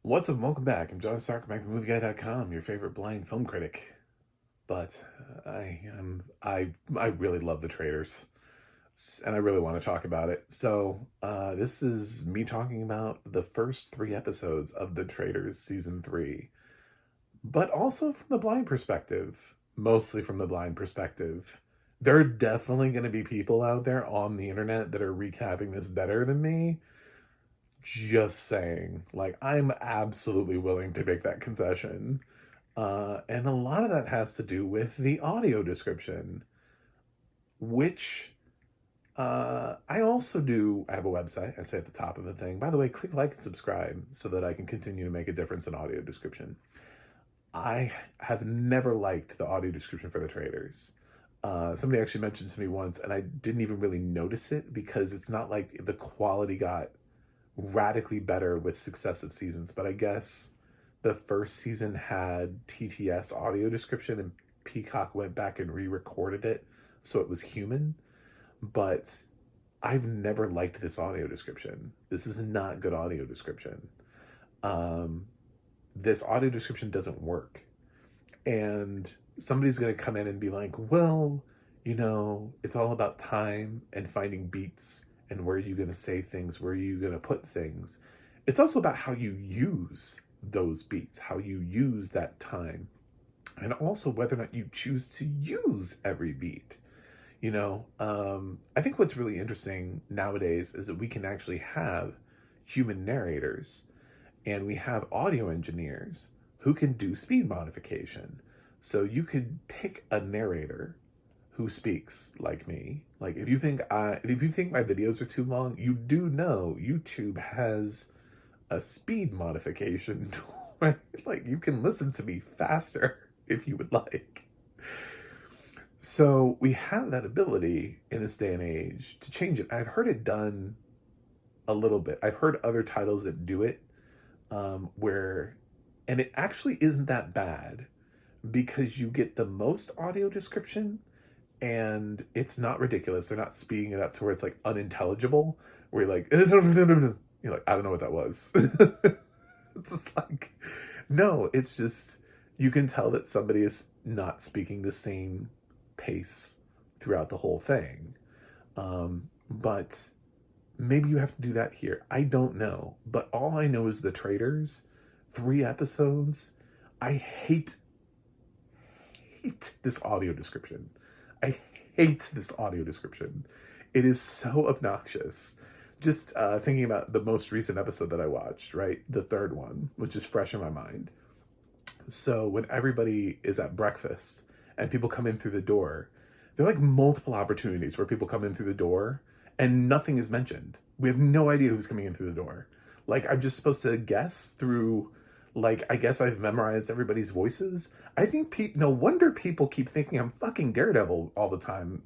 What's up? Welcome back. I'm John Stark, back from MovieGuy.com, your favorite blind film critic. But I really love the Traitors, and I really want to talk about it. So this is me talking about the first 3 episodes of the Traitors season 3, but also from the blind perspective, mostly from the blind perspective. There are definitely going to be people out there on the internet that are recapping this better than me. Just saying, like, I'm absolutely willing to make that concession. And a lot of that has to do with the audio description, which I also do. I have a website, I say at the top of the thing. By the way, click like and subscribe so that I can continue to make a difference in audio description. I have never liked the audio description for the Traitors. Somebody actually mentioned to me once, and I didn't even really notice it because it's not like the quality got radically better with successive seasons, but I guess the first season had TTS audio description and Peacock went back and re-recorded it so it was human. But I've never liked this audio description. This is not good audio description. This audio description doesn't work. And somebody's going to come in and be like, well, it's all about time and finding beats and where are you going to say things, where are you going to put things. It's also about how you use those beats, how you use that time, and also whether or not you choose to use every beat. I think what's really interesting nowadays is that we can actually have human narrators and we have audio engineers who can do speed modification. So you could pick a narrator who speaks like me. Like if you think my videos are too long, you do know YouTube has a speed modification tool, right? Like you can listen to me faster if you would like. So we have that ability in this day and age to change it. I've heard it done a little bit. I've heard other titles that do it, and it actually isn't that bad because you get the most audio description and it's not ridiculous. They're not speeding it up to where it's like unintelligible, where you're like, you're like, I don't know what that was. It's just like, no, it's just, you can tell that somebody is not speaking the same pace throughout the whole thing. But maybe you have to do that here. I don't know. But all I know is the Traitors, 3 episodes. I hate this audio description. I hate this audio description. It is so obnoxious. Just thinking about the most recent episode that I watched, right? The third one, which is fresh in my mind. So when everybody is at breakfast and people come in through the door, there are like multiple opportunities where people come in through the door and nothing is mentioned. We have no idea who's coming in through the door. Like I'm just supposed to guess through, like, I guess I've memorized everybody's voices. I think no wonder people keep thinking I'm fucking Daredevil all the time.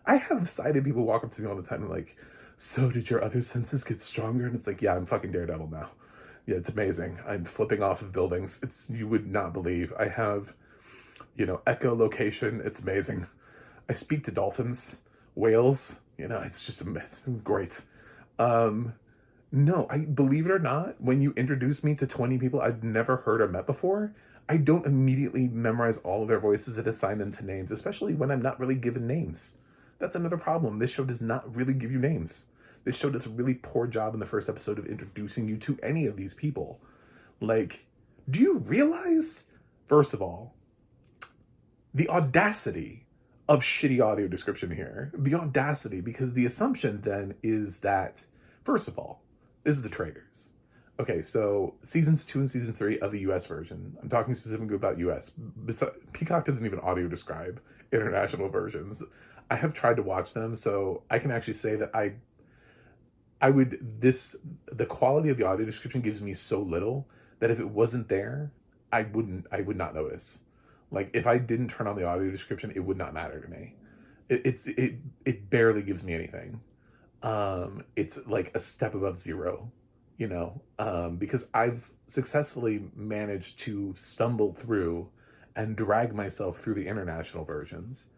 I have sighted people walk up to me all the time and like, so did your other senses get stronger? And it's like, yeah, I'm fucking Daredevil now. Yeah, it's amazing. I'm flipping off of buildings. You would not believe. I have, echolocation. It's amazing. I speak to dolphins, whales. It's just amazing. Great. No, I believe it or not, when you introduce me to 20 people I've never heard or met before, I don't immediately memorize all of their voices and assign them to names, especially when I'm not really given names. That's another problem. This show does not really give you names. This show does a really poor job in the first episode of introducing you to any of these people. Like, do you realize, first of all, the audacity of shitty audio description here? The audacity, because the assumption then is that, first of all, this is the Traitors. Okay, so seasons 2 and season 3 of the US version. I'm talking specifically about US. Peacock doesn't even audio describe international versions. I have tried to watch them, so I can actually say that the quality of the audio description gives me so little that if it wasn't there, I would not notice. Like if I didn't turn on the audio description, it would not matter to me. It barely gives me anything. It's like a step above zero, because I've successfully managed to stumble through and drag myself through the international versions.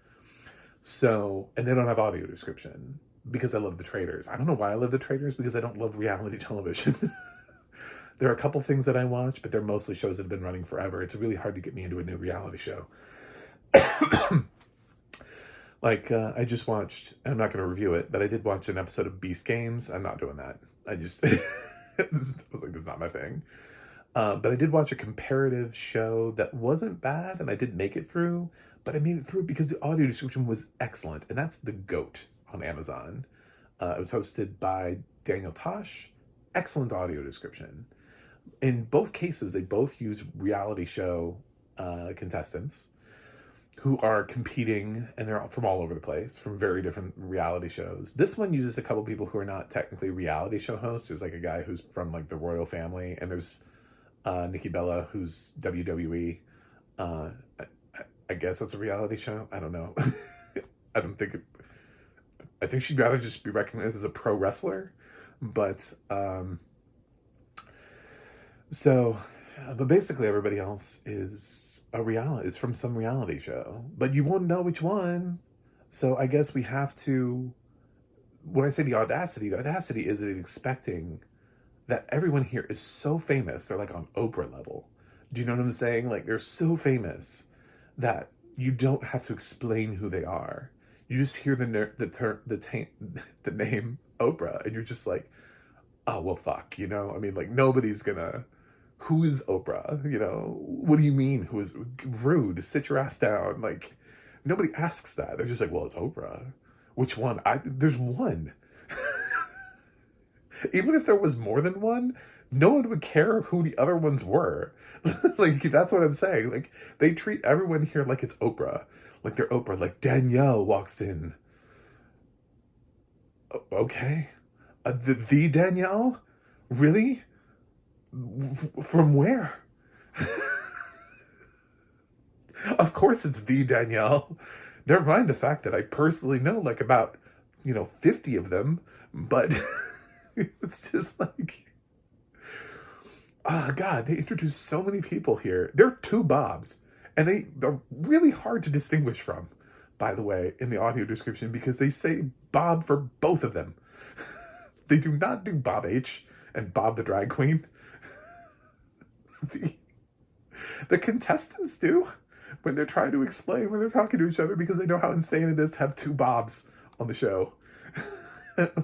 So, and they don't have audio description because I love the Traitors. I don't know why I love the Traitors, because I don't love reality television. There are a couple things that I watch, but they're mostly shows that have been running forever. It's really hard to get me into a new reality show. Like, I just watched, I'm not going to review it, but I did watch an episode of Beast Games. I'm not doing that. I just, I was like, this is not my thing. But I did watch a comparative show that wasn't bad, and I did make it through, but I made it through because the audio description was excellent, and that's The Goat on Amazon. It was hosted by Daniel Tosh. Excellent audio description. In both cases, they both use reality show contestants who are competing, and they're from all over the place, from very different reality shows. This one uses a couple people who are not technically reality show hosts. There's like a guy who's from like the royal family, and there's Nikki Bella, who's WWE. I guess that's a reality show. I don't know. I don't think it, I think she'd rather just be recognized as a pro wrestler. But but basically everybody else is from some reality show, but you won't know which one. So I guess we have to, when I say the audacity is expecting that everyone here is so famous, they're like on Oprah level. Do you know what I'm saying? Like, they're so famous that you don't have to explain who they are. You just hear the name Oprah, and you're just like, oh, well, fuck, you know? I mean, like, nobody's gonna, who is Oprah? You know, what do you mean? Who is rude? Sit your ass down. Like, nobody asks that. They're just like, well, it's Oprah. Which one? There's one. Even if there was more than one, no one would care who the other ones were. Like, that's what I'm saying. Like, they treat everyone here like it's Oprah. Like, they're Oprah. Like, Danielle walks in. Okay. The Danielle? Really? From where? Of course it's the Danielle. Never mind the fact that I personally know like about, 50 of them, but it's just like, oh God, they introduced so many people here. There are two Bobs, and they're really hard to distinguish from, by the way, in the audio description, because they say Bob for both of them. They do not do Bob H and Bob the drag queen. The contestants do, when they're trying to explain, when they're talking to each other, because they know how insane it is to have two Bobs on the show. But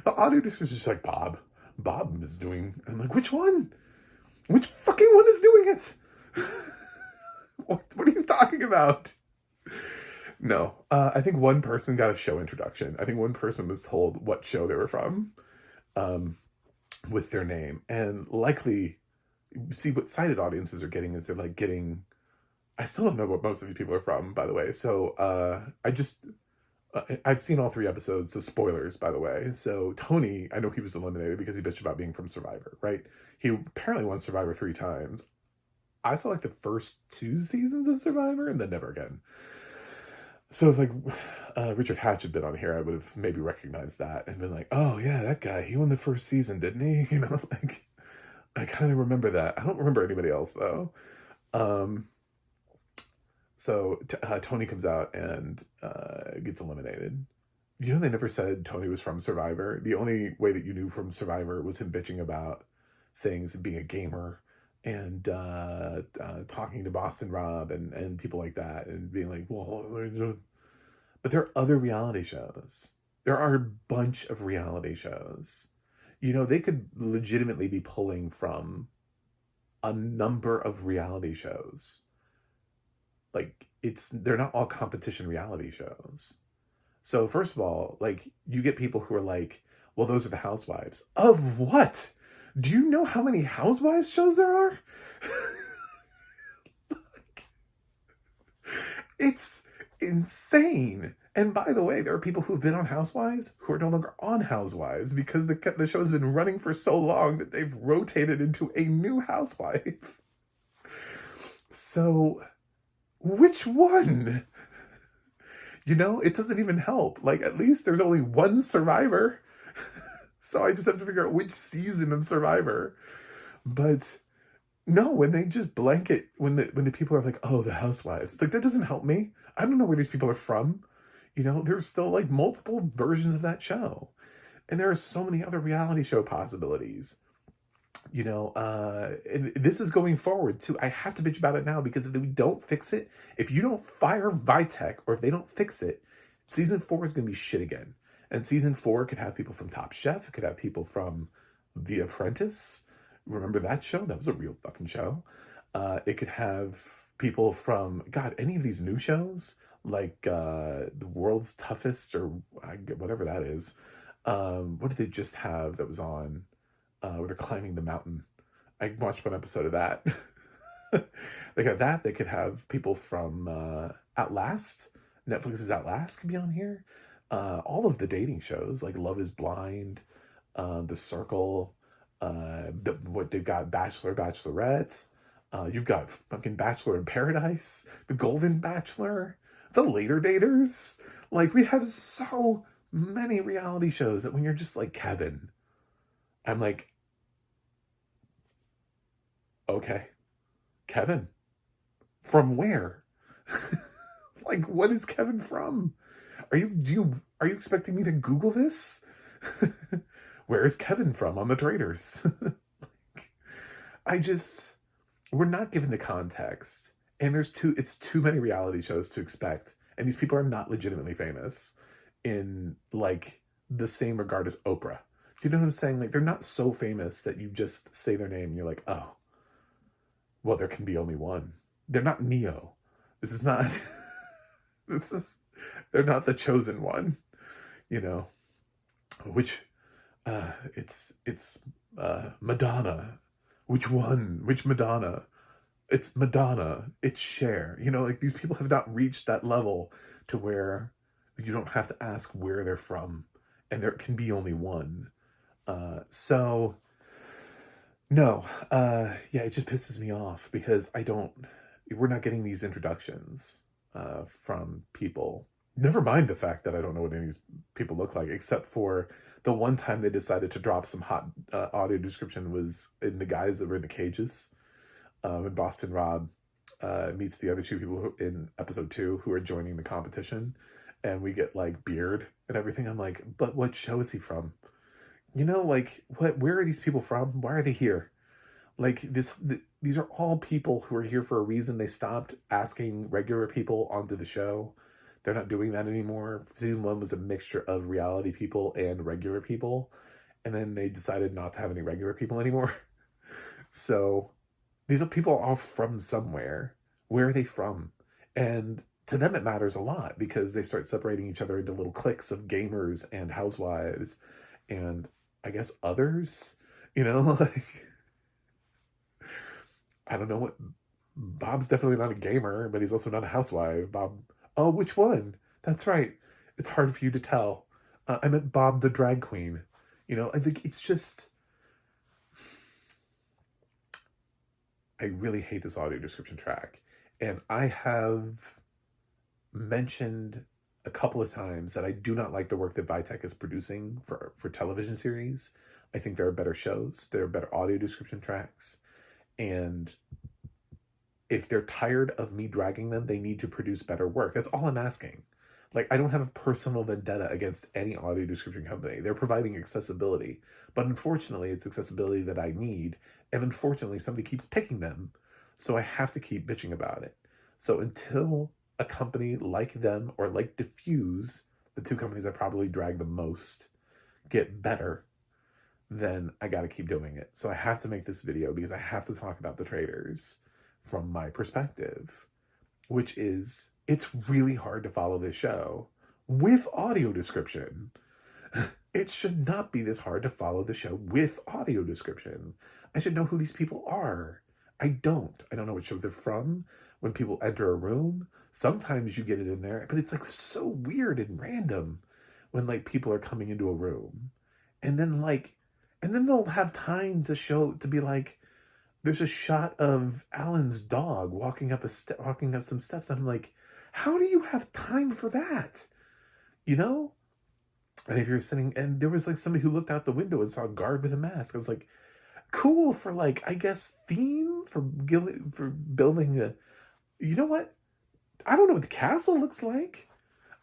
the audio description is just like, Bob is doing, and I'm like, which one? Which fucking one is doing it? What are you talking about? No, I think one person got a show introduction. I think one person was told what show they were from, with their name. And likely, see, what sighted audiences are getting is they're like getting, I still don't know what most of these people are from, by the way. So I've seen all 3 episodes, so spoilers, by the way. So Tony, I know he was eliminated because he bitched about being from Survivor, right? He apparently won Survivor 3 times. I saw like the first 2 seasons of Survivor and then never again. So if like Richard Hatch had been on here, I would have maybe recognized that and been like, oh yeah, that guy, he won the first season, didn't he? You know, like, I kind of remember that. I don't remember anybody else though. So Tony comes out and gets eliminated. You know, they never said Tony was from Survivor. The only way that you knew from Survivor was him bitching about things and being a gamer and talking to Boston Rob and people like that and being like, well, but there are other reality shows. There are a bunch of reality shows. You know, they could legitimately be pulling from a number of reality shows. Like, they're not all competition reality shows. So first of all, like, you get people who are like, well, those are the housewives. Of what? Do you know how many housewives shows there are? It's insane. And by the way, there are people who've been on Housewives who are no longer on Housewives because the show has been running for so long that they've rotated into a new housewife. So, which one? You know, it doesn't even help. Like, at least there's only one Survivor. So I just have to figure out which season of Survivor. But no, when they just blanket, when the people are like, oh, the housewives, it's like, that doesn't help me. I don't know where these people are from. You know, there's still like multiple versions of that show. And there are so many other reality show possibilities. And this is going forward too. I have to bitch about it now because if we don't fix it, if you don't fire Vitek or if they don't fix it, season 4 is going to be shit again. And season 4 could have people from Top Chef, it could have people from The Apprentice. Remember that show? That was a real fucking show. It could have people from, God, any of these new shows, like The World's Toughest or whatever that is. What did they just have that was on? Where they're climbing the mountain. I watched one episode of that. They got that. They could have people from Outlast. Netflix's Outlast could be on here. All of the dating shows like Love is Blind, The Circle, what they've got, Bachelor, Bachelorette. You've got fucking Bachelor in Paradise, The Golden Bachelor, The Later Daters. Like, we have so many reality shows that when you're just like, Kevin, I'm like, okay, Kevin, from where? Like, what is Kevin from? Are you expecting me to Google this? Where is Kevin from on the Traitors? Like, we're not given the context, and it's too many reality shows to expect, and these people are not legitimately famous in like the same regard as Oprah. Do you know what I'm saying? Like, they're not so famous that you just say their name and you're like, oh, well, there can be only one. They're not Neo. This is not, they're not the chosen one, you know, which, it's Madonna. Which one? Which Madonna? It's Madonna. It's Cher. Like, these people have not reached that level to where you don't have to ask where they're from, and there can be only one. So no, yeah, it just pisses me off because we're not getting these introductions, from people. Never mind the fact that I don't know what any of these people look like, except for the one time they decided to drop some hot audio description was in the guys that were in the cages, when Boston Rob meets the other two people in episode 2 who are joining the competition, and we get like Beard and everything. I'm like, but what show is he from? Like, where are these people from? Why are they here? Like, these are all people who are here for a reason. They stopped asking regular people onto the show. They're not doing that anymore. Season 1 was a mixture of reality people and regular people. And then they decided not to have any regular people anymore. So these are people all from somewhere. Where are they from? And to them, it matters a lot because they start separating each other into little cliques of gamers and housewives and, I guess, others, like, I don't know what, Bob's definitely not a gamer, but he's also not a housewife. Bob, oh, which one? That's right. It's hard for you to tell. I meant Bob the drag queen. I think it's just, I really hate this audio description track. And I have mentioned a couple of times that I do not like the work that Vitek is producing for television series. I think there are better shows. There are better audio description tracks. And if they're tired of me dragging them, they need to produce better work. That's all I'm asking. Like, I don't have a personal vendetta against any audio description company. They're providing accessibility. But unfortunately, it's accessibility that I need. And unfortunately, somebody keeps picking them. So I have to keep bitching about it. So until a company like them or like Diffuse, the two companies I probably drag the most, get better, then I got to keep doing it. So I have to make this video because I have to talk about the Traitors from my perspective, which is, it's really hard to follow this show with audio description. It should not be this hard to follow the show with audio description. I should know who these people are. I don't know what show they're from. When people enter a room, sometimes you get it in there, but it's like so weird and random when like people are coming into a room, and then they'll have time to be like, there's a shot of Alan's dog walking up some steps, and I'm like, how do you have time for that? And if you're sitting, and there was like somebody who looked out the window and saw a guard with a mask. I was like, cool for like, I guess, theme for building a, you know what? I don't know what the castle looks like.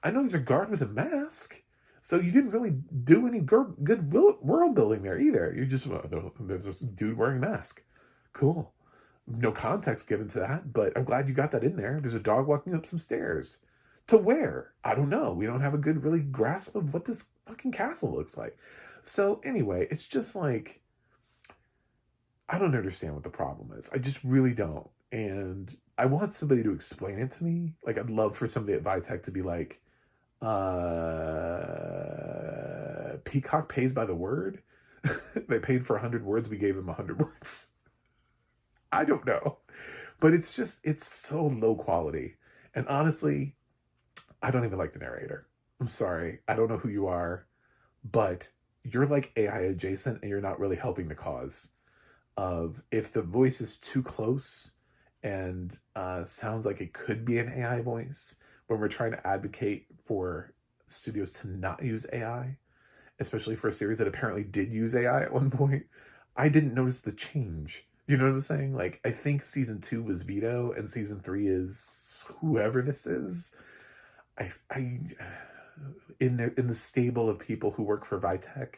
I know there's a guard with a mask. So you didn't really do any good world building there either. You just, well, there's this dude wearing a mask. Cool. No context given to that, but I'm glad you got that in there. There's a dog walking up some stairs. To where? I don't know. We don't have a good really grasp of what this fucking castle looks like. So anyway, it's just like, I don't understand what the problem is. I just really don't. And I want somebody to explain it to me. Like, I'd love for somebody at Vitech to be like, Peacock pays by the word. They paid for 100 words. We gave them 100 words. I don't know. But it's just, it's so low quality. And honestly, I don't even like the narrator. I'm sorry. I don't know who you are, but you're like AI adjacent and you're not really helping the cause of if the voice is too close and sounds like it could be an AI voice when we're trying to advocate for studios to not use AI, especially for a series that apparently did use AI at one point. I didn't notice the change. You know what I'm saying? Like, I think season 2 was Vito and season 3 is whoever this is. I in the stable of people who work for Vitech,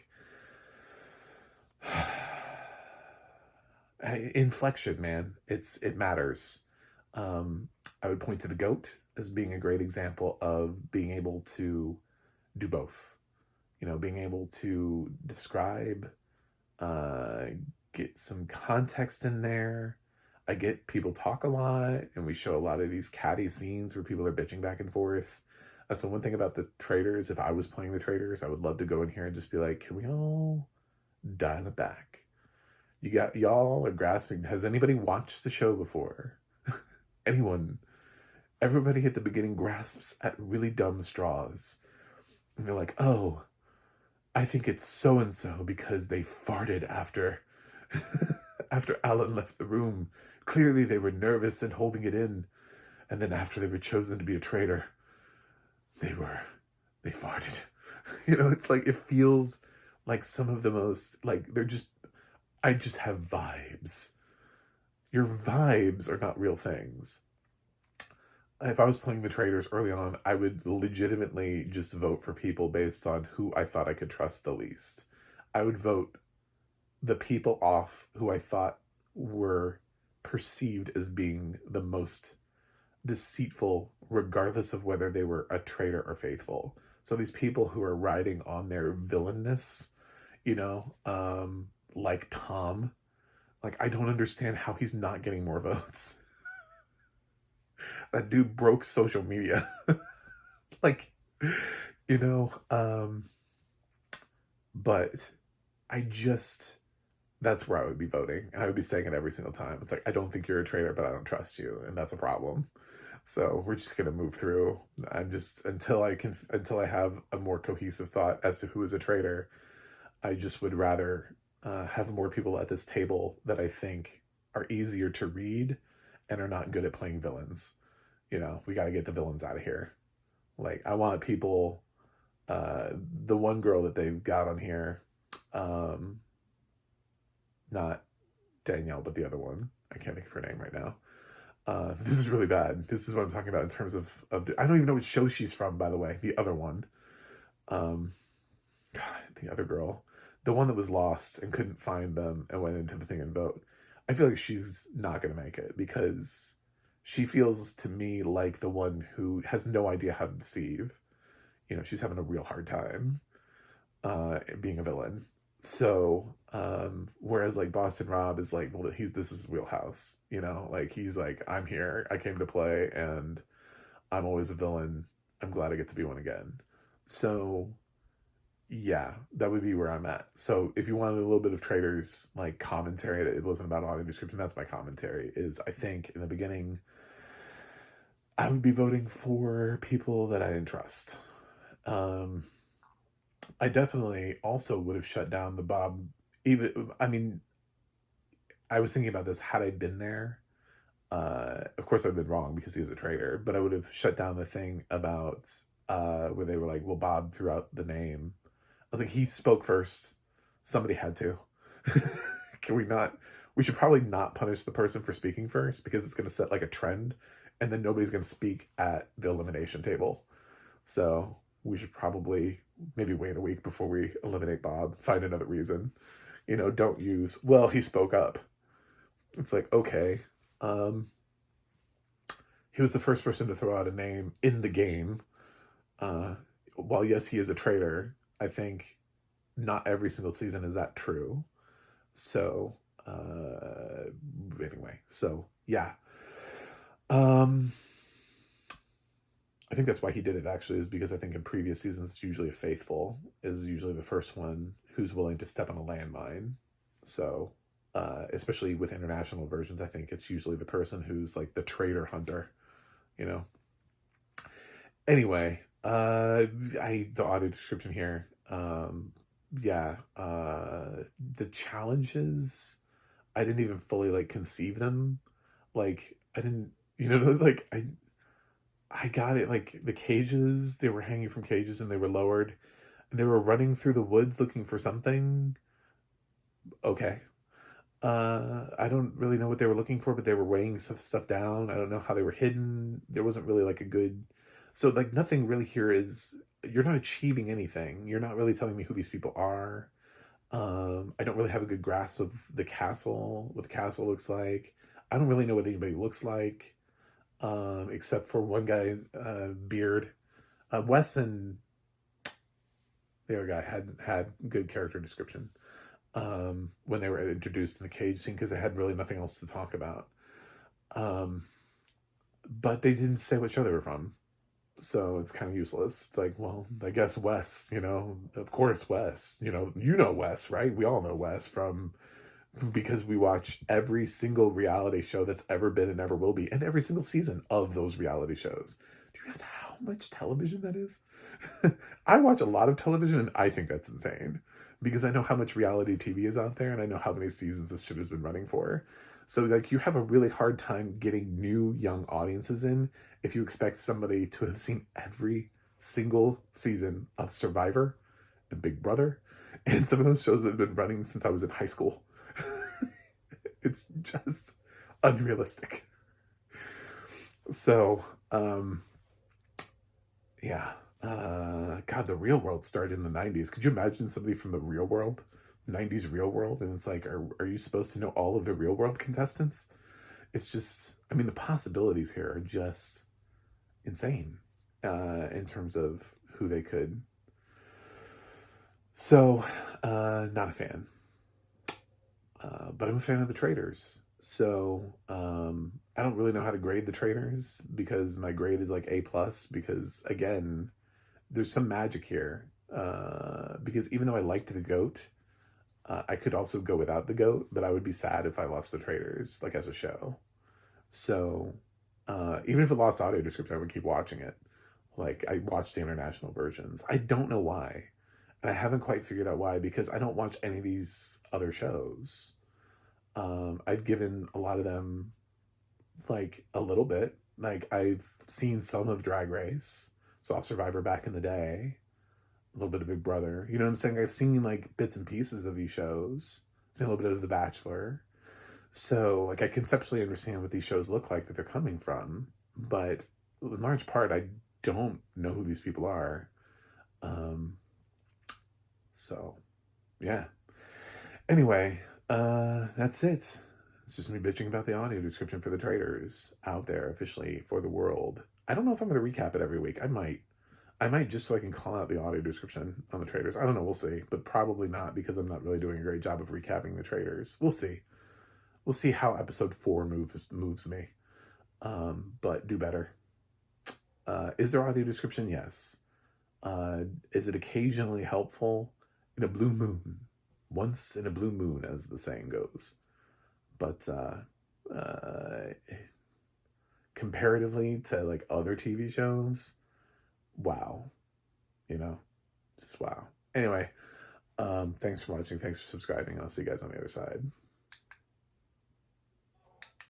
inflection, man, it matters. I would point to the goat as being a great example of being able to do both. You know, being able to describe, get some context in there. I get people talk a lot, and we show a lot of these catty scenes where people are bitching back and forth. So one thing about the Traitors, if I was playing the Traitors, I would love to go in here and just be like, can we all dial it back? Y'all are grasping. Has anybody watched the show before? Anyone? Everybody at the beginning grasps at really dumb straws. And they're like, oh, I think it's so-and-so because they farted after after Alan left the room. Clearly they were nervous and holding it in. And then after they were chosen to be a traitor, they farted. You know, it's like, it feels like some of the most, like, I just have vibes. Your vibes are not real things. If I was playing the Traitors early on, I would legitimately just vote for people based on who I thought I could trust the least. I would vote the people off who I thought were perceived as being the most deceitful, regardless of whether they were a traitor or faithful. So these people who are riding on their villainness, you know, like Tom, like, I don't understand how he's not getting more votes. That dude broke social media. Like, you know, but that's where I would be voting. And I would be saying it every single time. It's like, I don't think you're a traitor, but I don't trust you. And that's a problem. So we're just going to move through. Until I have a more cohesive thought as to who is a traitor, I just would rather have more people at this table that I think are easier to read and are not good at playing villains. You know, we got to get the villains out of here. Like, I want people, the one girl that they've got on here, not Danielle, but the other one. I can't think of her name right now. This is really bad. This is what I'm talking about in terms of I don't even know which show she's from, by the way. The other one. God, the other girl. The one that was lost and couldn't find them and went into the thing and vote. I feel like she's not going to make it because she feels to me like the one who has no idea how to deceive. You know, she's having a real hard time being a villain. So, whereas like Boston Rob is like, well, this is his wheelhouse, you know, like he's like, I'm here, I came to play, and I'm always a villain. I'm glad I get to be one again. So, yeah, that would be where I'm at. So, if you wanted a little bit of Traitors like commentary that it wasn't about audio description, that's my commentary. Is I think in the beginning, I would be voting for people that I didn't trust. I definitely also would have shut down the Bob. Even, I mean, I was thinking about this had I been there. Of course, I've been wrong because he was a traitor, but I would have shut down the thing about where they were like, well, Bob threw out the name. I was like, he spoke first. Somebody had to. Can we not? We should probably not punish the person for speaking first because it's going to set like a trend, and then nobody's going to speak at the elimination table. So we should probably maybe wait a week before we eliminate Bob, find another reason. Don't use, well, he spoke up. It's like, okay, um, he was the first person to throw out a name in the game. While yes, he is a traitor, I think not every single season is that true. So, anyway, so yeah. Um, I think that's why he did it, actually, is because I think in previous seasons, it's usually a faithful is usually the first one who's willing to step on a landmine. So, especially with international versions, I think it's usually the person who's like the traitor hunter, you know. Anyway, the audio description here, yeah, the challenges, I didn't even fully like conceive them. Like I didn't, like I got it. Like the cages, they were hanging from cages and they were lowered, and they were running through the woods looking for something. Okay. I don't really know what they were looking for, but they were weighing stuff down. I don't know how they were hidden. There wasn't really like a good, so like nothing really here is, you're not achieving anything. You're not really telling me who these people are. I don't really have a good grasp of the castle, what the castle looks like. I don't really know what anybody looks like, except for one guy, Beard. Wes and the other guy had good character description when they were introduced in the cage scene, because they had really nothing else to talk about. But they didn't say what show they were from, so it's kind of useless. It's like, well, I guess Wes, of course Wes, Wes, right? We all know Wes because we watch every single reality show that's ever been and ever will be, and every single season of those reality shows. Do you realize how much television that is? I watch a lot of television, and I think that's insane because I know how much reality TV is out there, and I know how many seasons this shit has been running for. So, like, you have a really hard time getting new young audiences in if you expect somebody to have seen every single season of Survivor and Big Brother and some of those shows that have been running since I was in high school. It's just unrealistic. So, yeah. God, the Real World started in the 90s. Could you imagine somebody from the Real World? 90s Real World? And it's like, are you supposed to know all of the Real World contestants? It's just, I mean, the possibilities here are just insane in terms of who they could. So, not a fan. But I'm a fan of the Traitors. So I don't really know how to grade the Traitors because my grade is like A plus, because again, there's some magic here. Because even though I liked the goat, I could also go without the goat, but I would be sad if I lost the Traitors, like as a show. So even if it lost audio description, I would keep watching it. Like I watched the international versions. I don't know why. And I haven't quite figured out why, because I don't watch any of these other shows. I've given a lot of them like a little bit. Like I've seen some of Drag Race, saw Survivor back in the day, a little bit of Big Brother. You know what I'm saying? I've seen like bits and pieces of these shows, seen a little bit of The Bachelor. So like I conceptually understand what these shows look like that they're coming from, but in large part I don't know who these people are. So yeah. Anyway, that's it. It's just me bitching about the audio description for the Traitors out there officially for the world. I don't know if I'm going to recap it every week. I might. I might, just so I can call out the audio description on the Traitors. I don't know. We'll see. But probably not, because I'm not really doing a great job of recapping the Traitors. We'll see. We'll see how episode 4 moves me. But do better. Is there audio description? Yes. Is it occasionally helpful? In a blue moon. Once in a blue moon, as the saying goes. But comparatively to like other TV shows, wow. Just wow. Anyway, thanks for watching. Thanks for subscribing. I'll see you guys on the other side.